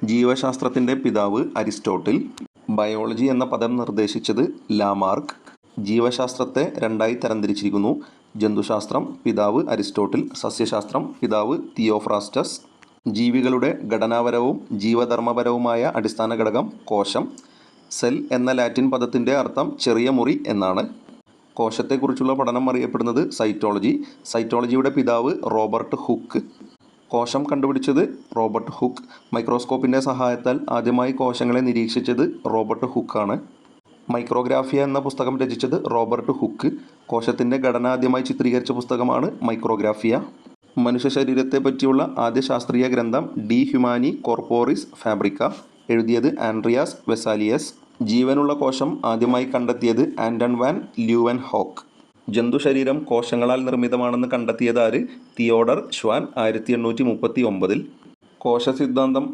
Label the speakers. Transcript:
Speaker 1: ജീവശാസ്ത്രത്തിൻ്റെ പിതാവ് Aristotle. Biology എന്ന പദം നിർദ്ദേശിച്ചത് ലാമാർക്ക്. ജീവശാസ്ത്രത്തെ രണ്ടായി തരംതിരിച്ചിരിക്കുന്നു. ജന്തുശാസ്ത്രം പിതാവ് അരിസ്റ്റോട്ടിൽ, സസ്യശാസ്ത്രം പിതാവ് തിയോഫ്രാസ്റ്റസ്. ജീവികളുടെ ഘടനാപരവും ജീവധർമ്മപരവുമായ അടിസ്ഥാന ഘടകം കോശം. സെൽ എന്ന ലാറ്റിൻ പദത്തിൻ്റെ അർത്ഥം ചെറിയ മുറി എന്നാണ്. കോശത്തെക്കുറിച്ചുള്ള പഠനം അറിയപ്പെടുന്നത് സൈറ്റോളജി. സൈറ്റോളജിയുടെ പിതാവ് റോബർട്ട് ഹുക്ക്. കോശം കണ്ടുപിടിച്ചത് റോബർട്ട് ഹുക്ക്. മൈക്രോസ്കോപ്പിൻ്റെ സഹായത്താൽ ആദ്യമായി കോശങ്ങളെ നിരീക്ഷിച്ചത് റോബർട്ട് ഹുക്കാണ്. മൈക്രോഗ്രാഫിയ എന്ന പുസ്തകം രചിച്ചത് റോബർട്ട് ഹുക്ക്. കോശത്തിൻ്റെ ഘടന ആദ്യമായി ചിത്രീകരിച്ച പുസ്തകമാണ് മൈക്രോഗ്രാഫിയ. മനുഷ്യ ശരീരത്തെ പറ്റിയുള്ള ആദ്യ ശാസ്ത്രീയ ഗ്രന്ഥം ഡി ഹ്യൂമാനി കോർപ്പോറിസ് ഫാബ്രിക്ക. എഴുതിയത് ആൻഡ്രിയാസ് വെസാലിയസ്. ജീവനുള്ള കോശം ആദ്യമായി കണ്ടെത്തിയത് ആൻറ്റൺ വാൻ ല്യൂവൻഹോക്ക്. ജന്തുശരീരം കോശങ്ങളാൽ നിർമ്മിതമാണെന്ന് കണ്ടെത്തിയതാര്? Theodor Schwann 1839. കോശസിദ്ധാന്തം